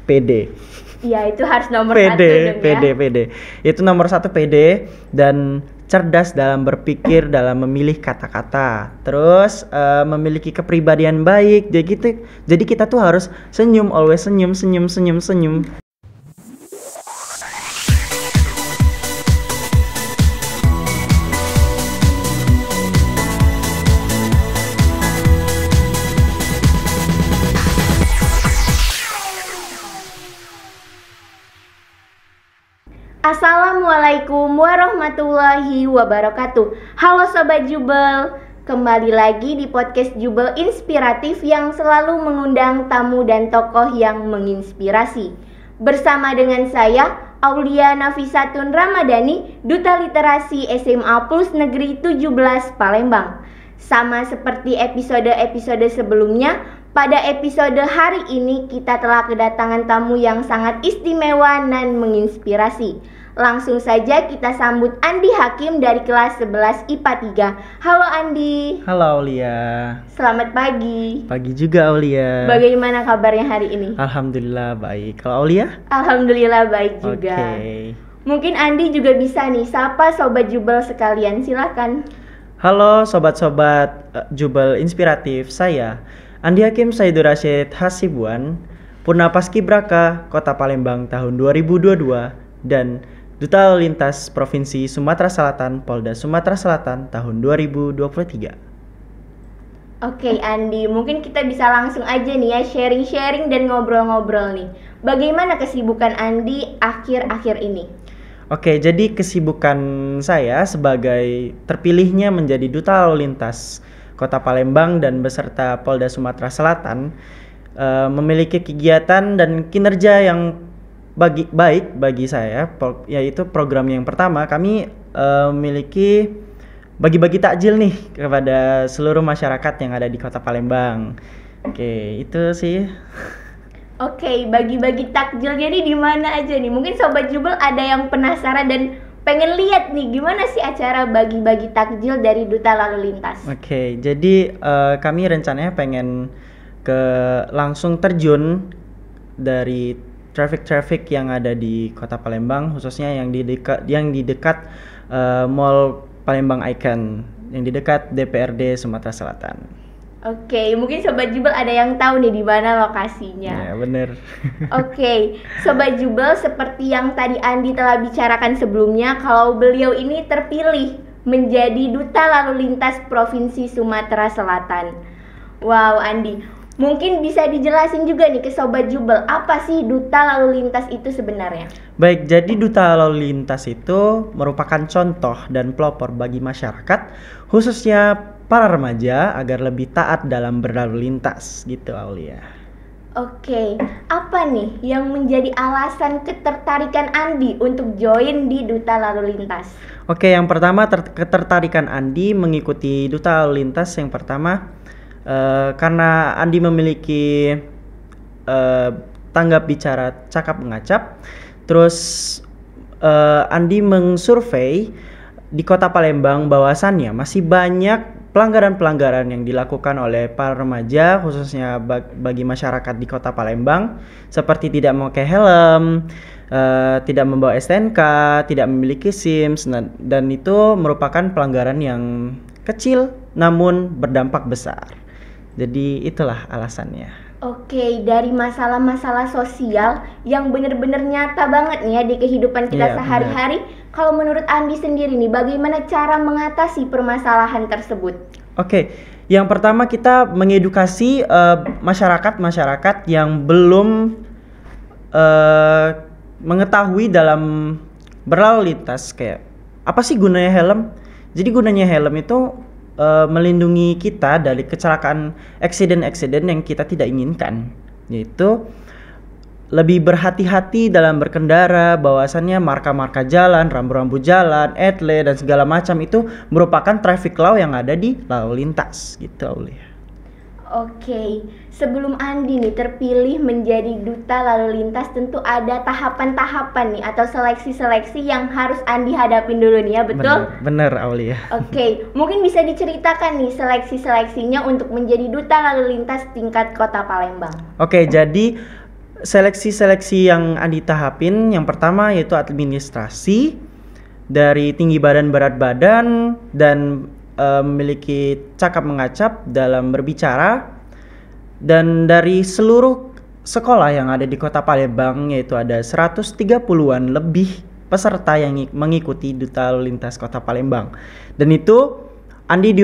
PD. Iya, itu harus nomor PD, 1 dong ya. PD. Itu nomor 1 PD dan cerdas dalam berpikir, dalam memilih kata-kata. Terus memiliki kepribadian baik. Jadi kita tuh harus senyum, always senyum. Assalamualaikum warahmatullahi wabarakatuh. Halo Sobat Jubel, kembali lagi di podcast Jubel Inspiratif yang selalu mengundang tamu dan tokoh yang menginspirasi. Bersama dengan saya, Aulia Nafisatun Ramadhani, Duta Literasi SMA Plus Negeri 17 Palembang. Sama seperti episode-episode sebelumnya, pada episode hari ini kita telah kedatangan tamu yang sangat istimewa dan menginspirasi. Langsung saja kita sambut Andi Hakim dari kelas 11 IPA 3. Halo Andi. Halo Aulia. Selamat pagi. Pagi juga Aulia. Bagaimana kabarnya hari ini? Alhamdulillah baik. Kalau Aulia? Alhamdulillah baik juga. Oke. Mungkin Andi juga bisa nih sapa Sobat Jubel sekalian, silakan. Halo sobat-sobat Jubel Inspiratif, saya Andi Hakim Saidur Rashid Hasibuan, Purna Paskibraka Kota Palembang tahun 2022 dan Duta Lalu Lintas Provinsi Sumatera Selatan Polda Sumatera Selatan tahun 2023. Oke Andi, mungkin kita bisa langsung aja nih ya sharing-sharing dan ngobrol-ngobrol nih. Bagaimana kesibukan Andi akhir-akhir ini? Oke, jadi kesibukan saya sebagai terpilihnya menjadi Duta Lalu Lintas Kota Palembang dan beserta Polda Sumatera Selatan memiliki kegiatan dan kinerja yang baik bagi saya, yaitu program yang pertama kami memiliki bagi-bagi takjil nih kepada seluruh masyarakat yang ada di Kota Palembang. Oke, itu sih. Oke, bagi-bagi takjil jadi di mana aja nih? Mungkin Sobat Jubel ada yang penasaran dan pengen lihat nih gimana sih acara bagi-bagi takjil dari Duta Lalu Lintas. Oke, jadi kami rencananya pengen langsung terjun dari traffic yang ada di Kota Palembang, khususnya yang di dekat Mall Palembang Icon, yang di dekat DPRD Sumatera Selatan. Oke, mungkin Sobat Jubel ada yang tahu nih di mana lokasinya. Ya, bener. Oke, Sobat Jubel, seperti yang tadi Andi telah bicarakan sebelumnya, kalau beliau ini terpilih menjadi Duta Lalu Lintas Provinsi Sumatera Selatan. Wow, Andi, mungkin bisa dijelasin juga nih ke Sobat Jubel, apa sih Duta Lalu Lintas itu sebenarnya? Baik, jadi Duta Lalu Lintas itu merupakan contoh dan pelopor bagi masyarakat, khususnya para remaja agar lebih taat dalam berlalu lintas, gitu Aulia. Oke, apa nih yang menjadi alasan ketertarikan Andi untuk join di Duta Lalu Lintas? Oke, yang pertama ketertarikan Andi mengikuti Duta Lalu Lintas yang pertama karena Andi memiliki tanggap bicara cakap mengacap. Terus Andi mengsurvei di Kota Palembang bahwasannya masih banyak pelanggaran-pelanggaran yang dilakukan oleh para remaja, khususnya bagi masyarakat di Kota Palembang, seperti tidak memakai helm, tidak membawa STNK, tidak memiliki SIM, dan itu merupakan pelanggaran yang kecil namun berdampak besar. Jadi itulah alasannya. Oke, dari masalah-masalah sosial yang benar-benar nyata banget nih ya di kehidupan kita sehari-hari. Kalau menurut Andi sendiri nih, bagaimana cara mengatasi permasalahan tersebut? Oke, yang pertama kita mengedukasi masyarakat yang belum mengetahui dalam berlalu lintas, kayak apa sih gunanya helm? Jadi gunanya helm itu melindungi kita dari kecelakaan eksiden yang kita tidak inginkan, yaitu lebih berhati-hati dalam berkendara, bahwasannya marka-marka jalan, rambu-rambu jalan, etle dan segala macam itu merupakan traffic law yang ada di lalu lintas, gitu Aulia. Oke, sebelum Andi nih terpilih menjadi Duta Lalu Lintas, tentu ada tahapan-tahapan nih atau seleksi-seleksi yang harus Andi hadapin dulu nih ya, betul? Bener Aulia. Oke, mungkin bisa diceritakan nih seleksi-seleksinya untuk menjadi Duta Lalu Lintas tingkat Kota Palembang. Oke, jadi seleksi-seleksi yang Andi tahapin, yang pertama yaitu administrasi, dari tinggi badan berat badan dan memiliki cakap mengacap dalam berbicara, dan dari seluruh sekolah yang ada di Kota Palembang yaitu ada 130-an lebih peserta yang mengikuti Duta Lalu Lintas Kota Palembang. Dan itu Andi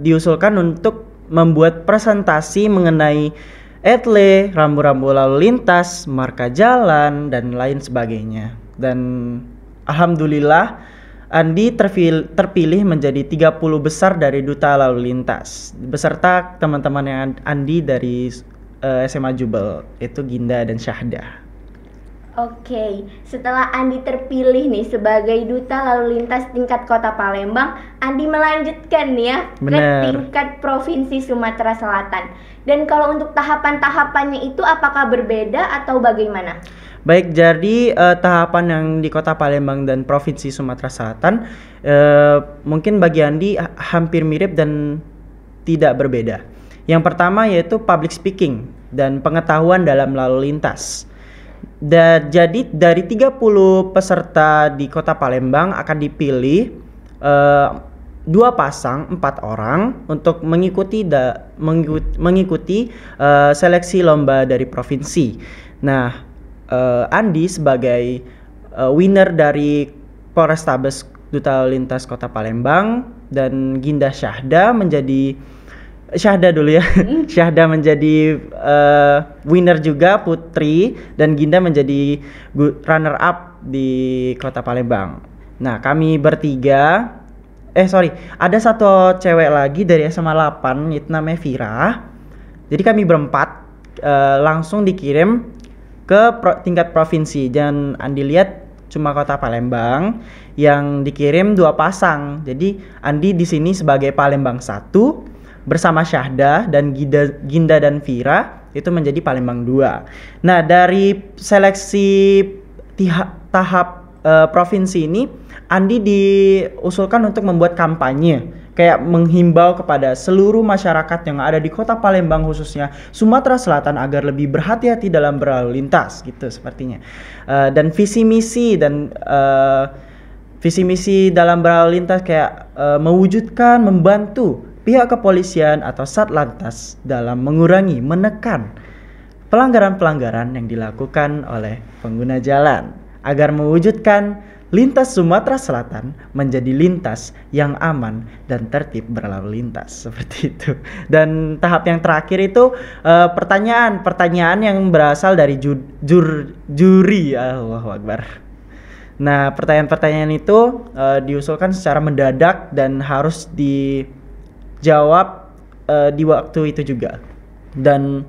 diusulkan untuk membuat presentasi mengenai etle, rambu-rambu lalu lintas, marka jalan, dan lain sebagainya. Dan alhamdulillah Andi terpilih menjadi 30 besar dari Duta Lalu Lintas beserta teman-teman yang Andi dari SMA Jubel, itu Ginda dan Syahda. Oke, setelah Andi terpilih nih sebagai Duta Lalu Lintas tingkat Kota Palembang, Andi melanjutkan nih ya ke tingkat Provinsi Sumatera Selatan. Dan kalau untuk tahapan-tahapannya itu apakah berbeda atau bagaimana? Baik, jadi tahapan yang di Kota Palembang dan Provinsi Sumatera Selatan mungkin bagi Andi hampir mirip dan tidak berbeda. Yang pertama yaitu public speaking dan pengetahuan dalam lalu lintas. Jadi dari 30 peserta di Kota Palembang akan dipilih 2 pasang 4 orang untuk mengikuti seleksi lomba dari provinsi. Nah, Andi sebagai winner dari Polrestabes Duta Lalu Lintas Kota Palembang dan Ginda Syahda menjadi Syahda menjadi winner juga putri, dan Ginda menjadi runner up di Kota Palembang. Nah, kami bertiga ada satu cewek lagi dari SMA 8 itu namanya Vira. Jadi kami berempat langsung dikirim ke tingkat provinsi, dan Andi lihat cuma Kota Palembang yang dikirim 2 pasang. Jadi Andi di sini sebagai Palembang 1 bersama Syahda, dan Ginda dan Vira itu menjadi Palembang 2. Nah, dari seleksi tahap provinsi ini Andi diusulkan untuk membuat kampanye, kayak menghimbau kepada seluruh masyarakat yang ada di Kota Palembang khususnya Sumatera Selatan agar lebih berhati-hati dalam berlalu lintas gitu sepertinya. Dan visi misi dalam berlalu lintas kayak mewujudkan, membantu pihak kepolisian atau Satlantas dalam menekan pelanggaran-pelanggaran yang dilakukan oleh pengguna jalan agar mewujudkan lintas Sumatera Selatan menjadi lintas yang aman dan tertib berlalu lintas, seperti itu. Dan tahap yang terakhir itu pertanyaan yang berasal dari juri. Allahu Akbar. Nah, pertanyaan-pertanyaan itu diusulkan secara mendadak dan harus dijawab di waktu itu juga, dan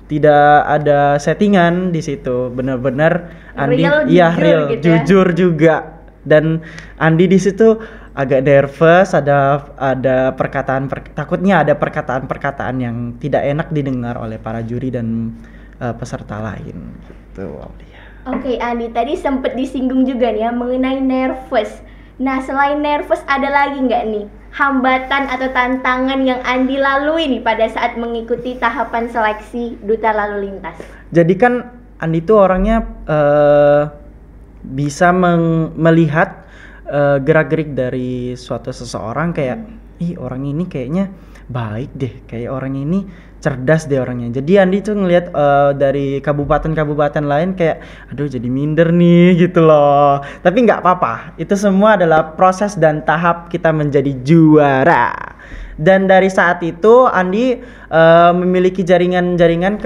tidak ada settingan di situ, benar-benar Andi real gitu jujur juga. Dan Andi di situ agak nervous, ada takutnya ada perkataan-perkataan yang tidak enak didengar oleh para juri dan peserta lain gitu. Oke, Andi tadi sempat disinggung juga nih ya mengenai nervous. Nah, selain nervous ada lagi nggak nih hambatan atau tantangan yang Andi lalui nih pada saat mengikuti tahapan seleksi Duta Lalu Lintas? Jadi kan Andi tuh orangnya bisa melihat gerak-gerik dari suatu seseorang, kayak orang ini kayaknya baik deh, kayak orang ini cerdas deh orangnya. Jadi Andi tuh ngelihat dari kabupaten-kabupaten lain kayak aduh jadi minder nih gitu loh. Tapi nggak apa-apa, itu semua adalah proses dan tahap kita menjadi juara. Dan dari saat itu Andi memiliki jaringan-jaringan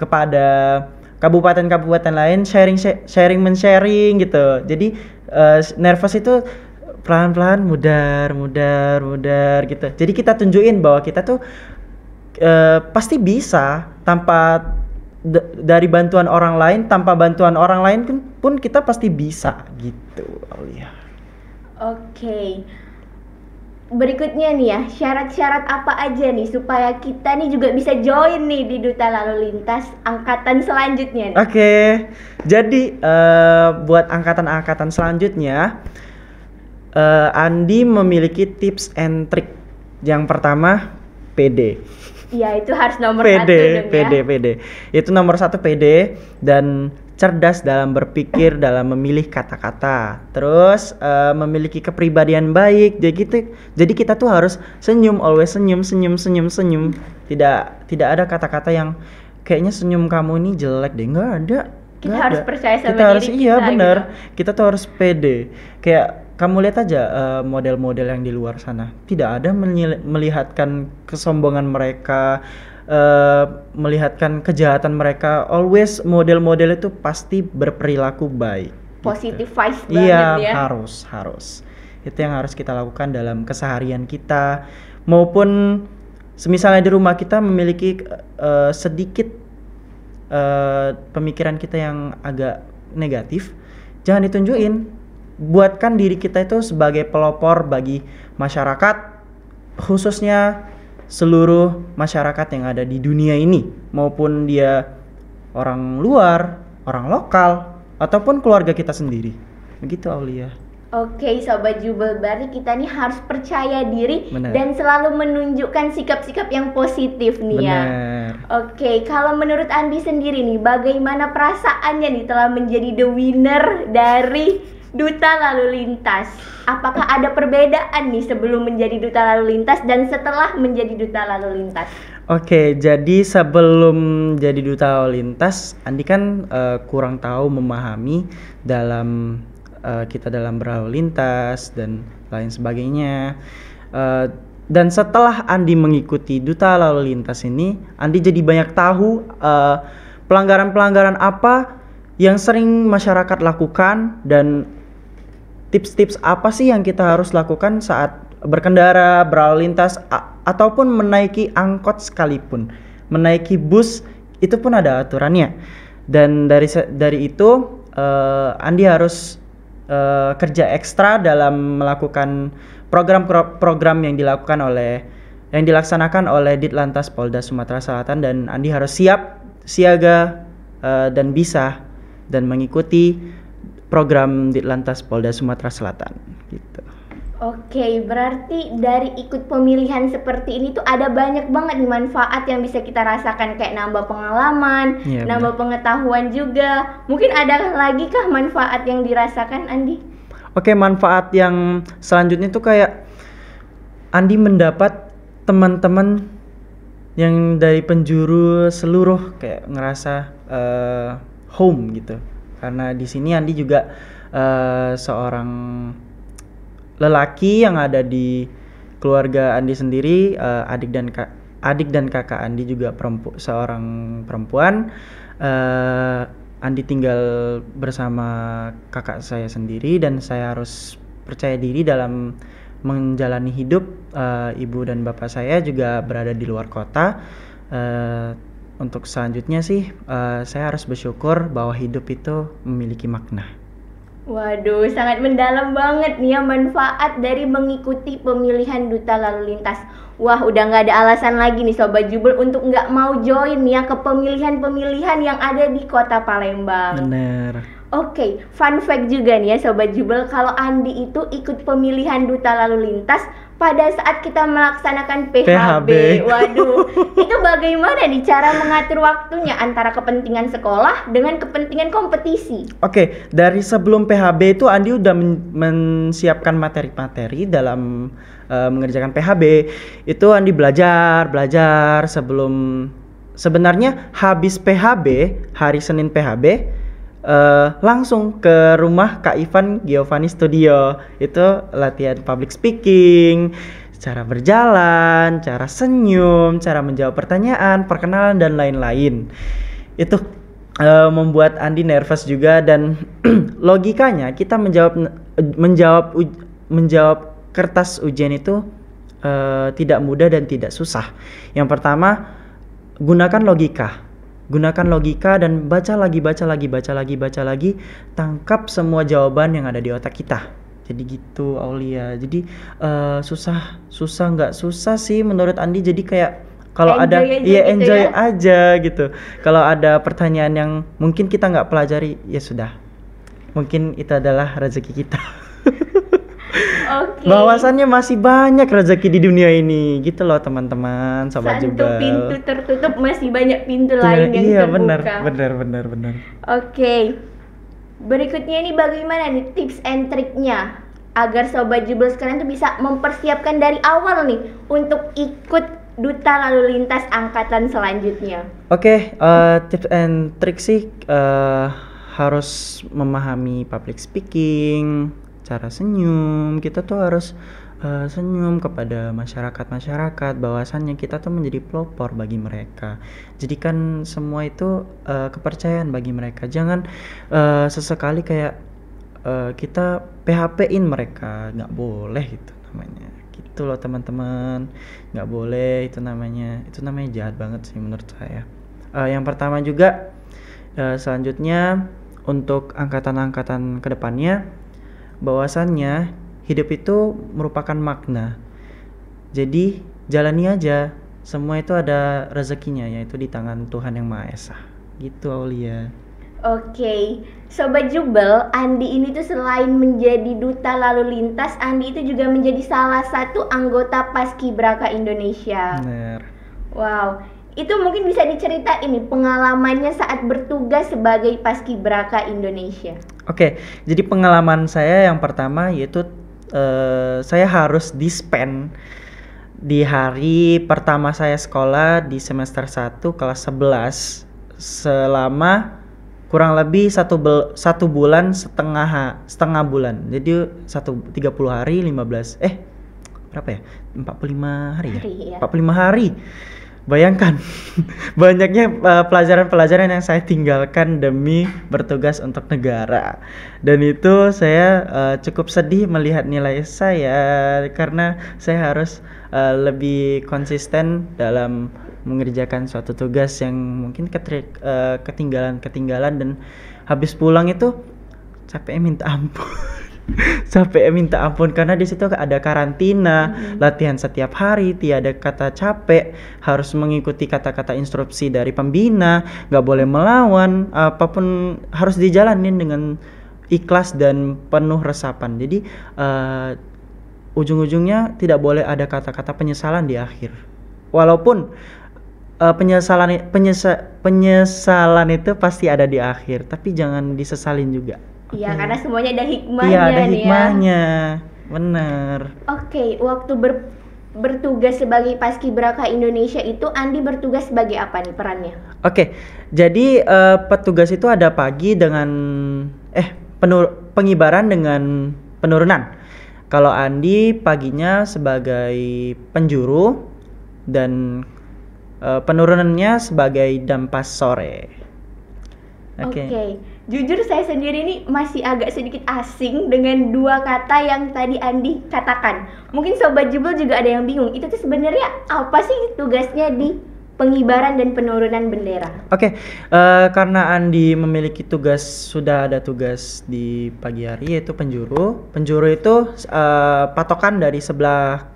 kepada kabupaten-kabupaten lain, sharing gitu. Jadi nervous itu pelan-pelan mudar gitu. Jadi kita tunjukin bahwa kita tuh pasti bisa dari bantuan orang lain, tanpa bantuan orang lain pun kita pasti bisa gitu, Aulia. Oke. Berikutnya nih ya, syarat-syarat apa aja nih supaya kita nih juga bisa join nih di Duta Lalu Lintas angkatan selanjutnya nih? Oke. Jadi buat angkatan-angkatan selanjutnya Andi memiliki tips and trick. Yang pertama, pede. Iya, itu harus nomor pede, satu dong pede, ya. pede. Itu nomor satu pede dan cerdas dalam berpikir, dalam memilih kata-kata. Terus memiliki kepribadian baik. Jadi kita tuh harus senyum, always senyum, senyum, senyum, senyum. Tidak ada kata-kata yang kayaknya senyum kamu ini jelek deh. Nggak ada. Kita Nggak harus ada. percaya sama Kita harus diri iya kita, benar. gitu. Kita tuh harus pede. Kayak kamu lihat aja model-model yang di luar sana. Tidak ada melihatkan kesombongan mereka, melihatkan kejahatan mereka. Always model-model itu pasti berperilaku baik. Positive vibes Iya, banget ya. harus. Itu yang harus kita lakukan dalam keseharian kita, maupun semisalnya di rumah kita memiliki sedikit pemikiran kita yang agak negatif, jangan ditunjukin. Buatkan diri kita itu sebagai pelopor bagi masyarakat, khususnya seluruh masyarakat yang ada di dunia ini, maupun dia orang luar, orang lokal, ataupun keluarga kita sendiri. Begitu Aulia. Oke, Sobat Jubel, berarti kita nih harus percaya diri Benar. dan selalu menunjukkan sikap-sikap yang positif nih ya. Benar. Oke, kalau menurut Andi sendiri nih, bagaimana perasaannya nih telah menjadi the winner dari Duta Lalu Lintas? Apakah ada perbedaan nih sebelum menjadi Duta Lalu Lintas dan setelah menjadi Duta Lalu Lintas? Oke, jadi sebelum jadi Duta Lalu Lintas, Andi kan kurang tahu memahami dalam kita dalam berlalu lintas dan lain sebagainya. Dan setelah Andi mengikuti Duta Lalu Lintas ini, Andi jadi banyak tahu pelanggaran-pelanggaran apa yang sering masyarakat lakukan dan tips-tips apa sih yang kita harus lakukan saat berkendara, berlalu lintas, ataupun menaiki angkot sekalipun. Menaiki bus itu pun ada aturannya. Dan dari itu Andi harus kerja ekstra dalam melakukan program-program yang dilaksanakan oleh Ditlantas Polda Sumatera Selatan, dan Andi harus siap, siaga, dan bisa dan mengikuti program Ditlantas Polda Sumatera Selatan gitu. Oke, berarti dari ikut pemilihan seperti ini tuh ada banyak banget nih manfaat yang bisa kita rasakan, kayak nambah pengalaman, Iya, nambah pengetahuan juga. Mungkin ada lagi kah manfaat yang dirasakan, Andi? Oke, manfaat yang selanjutnya tuh kayak Andi mendapat teman-teman yang dari penjuru seluruh, kayak ngerasa home gitu. Karena di sini Andi juga seorang lelaki yang ada di keluarga Andi sendiri, adik dan kakak Andi juga seorang perempuan. Andi tinggal bersama kakak saya sendiri dan saya harus percaya diri dalam menjalani hidup. Ibu dan bapak saya juga berada di luar kota. Untuk selanjutnya sih saya harus bersyukur bahwa hidup itu memiliki makna. Waduh, sangat mendalam banget nih ya manfaat dari mengikuti pemilihan Duta Lalu Lintas. Wah, udah nggak ada alasan lagi nih Sobat Jubel untuk nggak mau join ya ke pemilihan-pemilihan yang ada di Kota Palembang. Bener. Oke, fun fact juga nih ya Sobat Jubel, kalau Andi itu ikut pemilihan Duta Lalu Lintas pada saat kita melaksanakan PHB. Waduh, itu bagaimana nih cara mengatur waktunya antara kepentingan sekolah dengan kepentingan kompetisi? Oke, dari sebelum PHB itu Andi udah menyiapkan materi-materi dalam mengerjakan PHB. Itu Andi belajar sebelum, sebenarnya habis PHB, hari Senin PHB, langsung ke rumah Kak Ivan Giovanni Studio. Itu latihan public speaking, cara berjalan, cara senyum, cara menjawab pertanyaan, perkenalan dan lain-lain. Itu membuat Andi nervous juga, dan logikanya kita menjawab kertas ujian itu tidak mudah dan tidak susah. Yang pertama, gunakan logika dan baca lagi, tangkap semua jawaban yang ada di otak kita. Jadi gitu Aulia. Jadi susah nggak susah sih menurut Andi. Jadi kayak kalau ada enjoy aja gitu. Kalau ada pertanyaan yang mungkin kita nggak pelajari, ya sudah, mungkin itu adalah rezeki kita. Oke. Bahwasannya masih banyak rezeki di dunia ini, gitu loh teman-teman, sobat Satu Jubel. pintu tertutup masih banyak pintu Iya, lain yang iya, terbuka. benar. Oke. Berikutnya ini bagaimana nih tips and triknya agar sobat Jubel sekarang tuh bisa mempersiapkan dari awal nih untuk ikut duta lalu lintas angkatan selanjutnya. Oke, tips and trik sih harus memahami public speaking, cara senyum. Kita tuh harus senyum kepada masyarakat bahwasannya kita tuh menjadi pelopor bagi mereka. Jadikan semua itu kepercayaan bagi mereka. Jangan sesekali kayak kita PHP-in mereka, nggak boleh itu namanya. Gitu loh teman-teman, nggak boleh itu namanya jahat banget sih menurut saya. Yang pertama juga selanjutnya untuk angkatan-angkatan kedepannya, bahwasannya hidup itu merupakan makna. Jadi jalani aja, semua itu ada rezekinya, yaitu di tangan Tuhan Yang Maha Esa. Gitu Aulia. Oke, sobat Jubel, Andi ini tuh selain menjadi duta lalu lintas, Andi itu juga menjadi salah satu anggota Paskibraka Indonesia. Bener. Wow, itu mungkin bisa diceritain nih pengalamannya saat bertugas sebagai Paskibraka Indonesia. Oke, jadi pengalaman saya yang pertama yaitu saya harus dispen di hari pertama saya sekolah di semester 1 kelas 11 selama kurang lebih satu bulan setengah bulan. Jadi 30 hari 15 berapa ya? 45 hari ya? 45 hari. Bayangkan banyaknya pelajaran-pelajaran yang saya tinggalkan demi bertugas untuk negara. Dan itu saya cukup sedih melihat nilai saya karena saya harus lebih konsisten dalam mengerjakan suatu tugas yang mungkin ketinggalan dan habis pulang itu capek minta ampun karena di situ ada karantina, latihan setiap hari, tiada kata capek, harus mengikuti kata-kata instruksi dari pembina, nggak boleh melawan, apapun harus dijalanin dengan ikhlas dan penuh resapan. Jadi ujung-ujungnya tidak boleh ada kata-kata penyesalan di akhir. Walaupun penyesalan itu pasti ada di akhir, tapi jangan disesalin juga. Iya, karena semuanya ada hikmahnya. Iya, ada nih hikmahnya. Bener. Oke, waktu bertugas sebagai Paskibraka Indonesia itu Andi bertugas sebagai apa nih perannya? Oke, jadi petugas itu ada pagi dengan pengibaran dengan penurunan. Kalau Andi paginya sebagai penjuru dan penurunannya sebagai dampas sore. Oke. Jujur saya sendiri nih masih agak sedikit asing dengan dua kata yang tadi Andi katakan. Mungkin Sobat Jubel juga ada yang bingung. Itu tuh sebenarnya apa sih tugasnya di pengibaran dan penurunan bendera? Oke, karena Andi memiliki sudah ada tugas di pagi hari yaitu penjuru. Penjuru itu patokan dari sebelah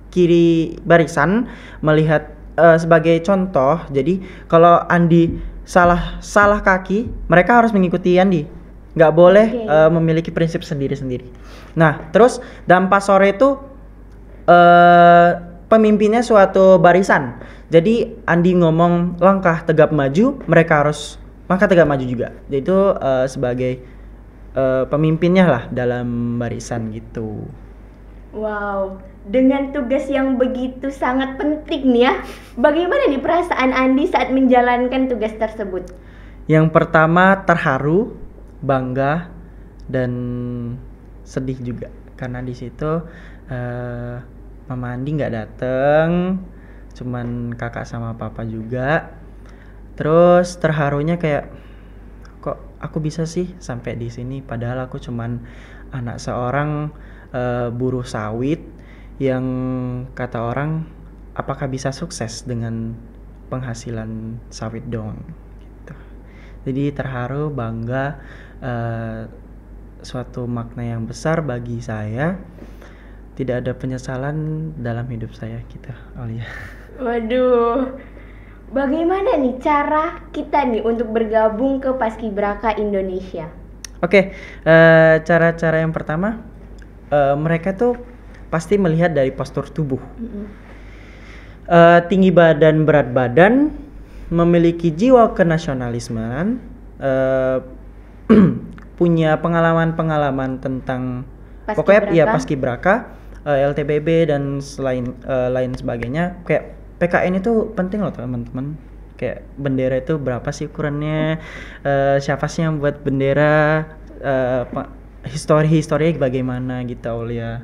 kiri barisan melihat sebagai contoh. Jadi kalau Andi salah kaki, mereka harus mengikuti Andi. Nggak boleh memiliki prinsip sendiri-sendiri. Nah, terus dampas sore itu pemimpinnya suatu barisan. Jadi Andi ngomong langkah tegap maju, mereka harus langkah tegap maju juga. Jadi itu sebagai pemimpinnya lah dalam barisan gitu. Wow, dengan tugas yang begitu sangat penting nih ya, bagaimana nih perasaan Andi saat menjalankan tugas tersebut? Yang pertama terharu, bangga, dan sedih juga karena di situ Mama Andi nggak dateng, cuman kakak sama papa juga. Terus terharunya kayak kok aku bisa sih sampai di sini padahal aku cuman anak seorang buruh sawit yang kata orang apakah bisa sukses dengan penghasilan sawit doang gitu. Jadi terharu, bangga, suatu makna yang besar bagi saya. Tidak ada penyesalan dalam hidup saya gitu, Aulia. Waduh, bagaimana nih cara kita nih untuk bergabung ke Paskibraka Indonesia? Oke, cara-cara yang pertama mereka tuh pasti melihat dari postur tubuh. Tinggi badan, berat badan, memiliki jiwa kenasionalismean, punya pengalaman-pengalaman tentang pokoknya ya paskibraka, LTBB dan lain sebagainya. Kayak PKN itu penting loh teman-teman. Kayak bendera itu berapa sih ukurannya, siapa sih yang buat bendera, histori-historinya bagaimana gitu Aulia.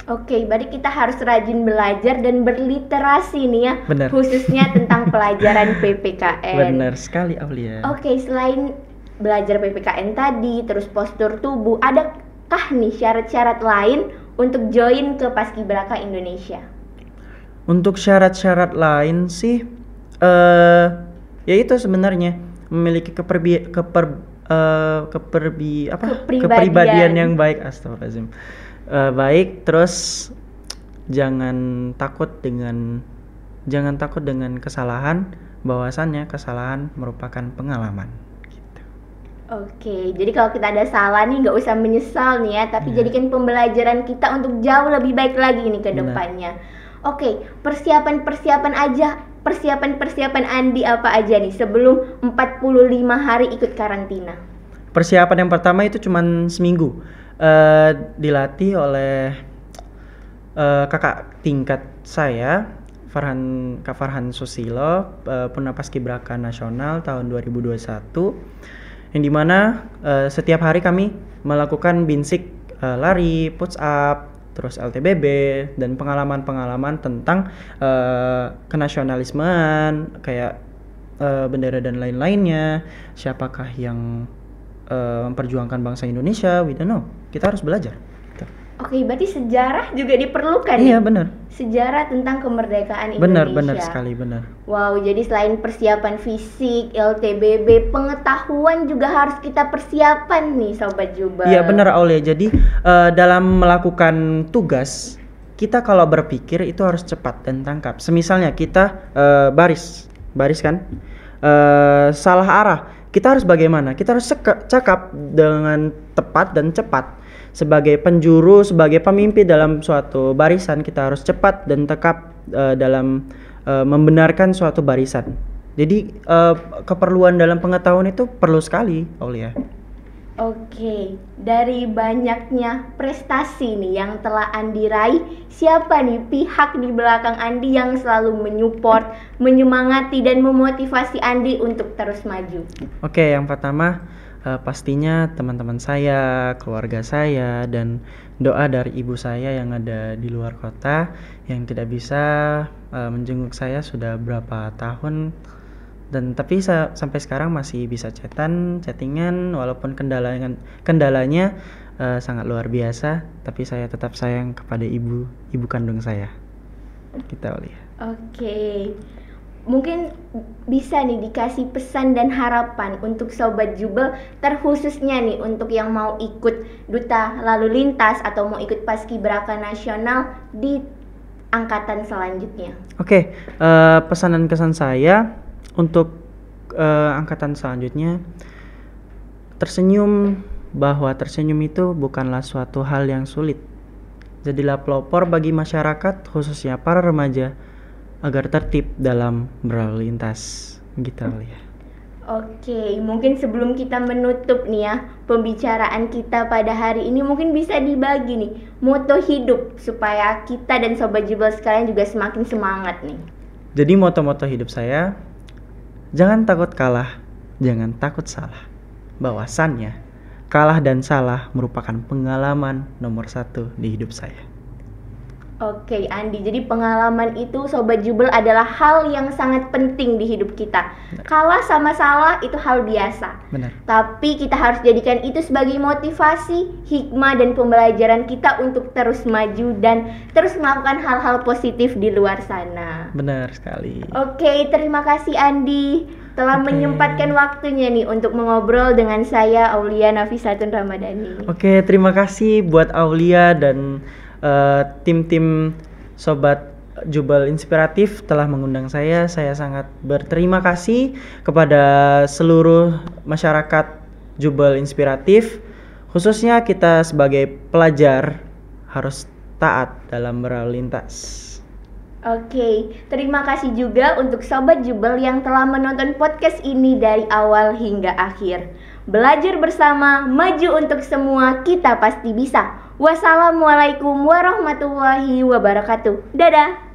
Oke, berarti kita harus rajin belajar dan berliterasi nih ya. Bener. Khususnya tentang pelajaran PPKN. Benar sekali Aulia. Oke, selain belajar PPKN tadi, terus postur tubuh, adakah nih syarat-syarat lain untuk join ke Paskibraka Indonesia? Untuk syarat-syarat lain sih, ya itu sebenarnya memiliki kepribadian yang baik. Astagfirullahaladzim. Baik, terus jangan takut dengan kesalahan, bahwasannya kesalahan merupakan pengalaman gitu. Oke, jadi kalau kita ada salah nih nggak usah menyesal nih ya, tapi jadikan pembelajaran kita untuk jauh lebih baik lagi nih ke depannya. Oke, persiapan Andi apa aja nih sebelum 45 hari ikut karantina? Persiapan yang pertama itu cuman seminggu. Dilatih oleh kakak tingkat saya, Kak Farhan Susilo, Purna Paskibraka Nasional tahun 2021, yang dimana setiap hari kami melakukan binsik, lari, push up, terus LTBB, dan pengalaman-pengalaman tentang kenasionalismean, kayak bendera dan lain-lainnya, siapakah yang memperjuangkan bangsa Indonesia, we don't know. Kita harus belajar. Oke, berarti sejarah juga diperlukan. Iya, benar. Sejarah tentang kemerdekaan Indonesia. Benar sekali, benar. Wow, jadi selain persiapan fisik, LTBB, pengetahuan juga harus kita persiapan nih Sobat Jubel. Iya, benar Aulia. Jadi dalam melakukan tugas, kita kalau berpikir itu harus cepat dan tangkap. Semisalnya kita baris kan, salah arah. Kita harus bagaimana? Kita harus cakap dengan tepat dan cepat. Sebagai penjuru, sebagai pemimpin dalam suatu barisan, kita harus cepat dan tekap dalam membenarkan suatu barisan. Jadi keperluan dalam pengetahuan itu perlu sekali, Aulia. Oke, dari banyaknya prestasi nih yang telah Andi raih, siapa nih pihak di belakang Andi yang selalu menyupport, menyemangati dan memotivasi Andi untuk terus maju? Oke, yang pertama pastinya teman-teman saya, keluarga saya, dan doa dari ibu saya yang ada di luar kota yang tidak bisa menjenguk saya sudah berapa tahun. Dan tapi sampai sekarang masih bisa chattingan walaupun kendalanya sangat luar biasa, tapi saya tetap sayang kepada ibu kandung saya. Kita lihat. Oke. Mungkin bisa nih dikasih pesan dan harapan untuk Sobat Jubel, terkhususnya nih untuk yang mau ikut Duta Lalu Lintas atau mau ikut Paskibraka Nasional di angkatan selanjutnya. Oke, pesan dan kesan saya untuk angkatan selanjutnya, tersenyum, bahwa tersenyum itu bukanlah suatu hal yang sulit. Jadilah pelopor bagi masyarakat, khususnya para remaja, agar tertib dalam berlalu lintas. Gitu ya. Oke, mungkin sebelum kita menutup nih ya pembicaraan kita pada hari ini, mungkin bisa dibagi nih moto hidup supaya kita dan Sobat Jubel sekalian juga semakin semangat nih. Jadi moto-moto hidup saya, jangan takut kalah, jangan takut salah. Bahwasannya kalah dan salah merupakan pengalaman nomor 1 di hidup saya. Oke Andi, jadi pengalaman itu Sobat Jubel adalah hal yang sangat penting di hidup kita. Benar. Kalah sama salah itu hal biasa. Benar. Tapi kita harus jadikan itu sebagai motivasi, hikmah dan pembelajaran kita untuk terus maju dan terus melakukan hal-hal positif di luar sana. Benar sekali. Oke, terima kasih Andi telah menyempatkan waktunya nih untuk mengobrol dengan saya Aulia Nafisatun Ramadhani. Oke, terima kasih buat Aulia dan tim-tim Sobat Jubel Inspiratif telah mengundang saya. Saya sangat berterima kasih kepada seluruh masyarakat Jubel Inspiratif, khususnya kita sebagai pelajar harus taat dalam berlalu lintas. Oke, terima kasih juga untuk Sobat Jubel yang telah menonton podcast ini dari awal hingga akhir. Belajar bersama, maju untuk semua, kita pasti bisa. Wassalamualaikum warahmatullahi wabarakatuh. Dadah!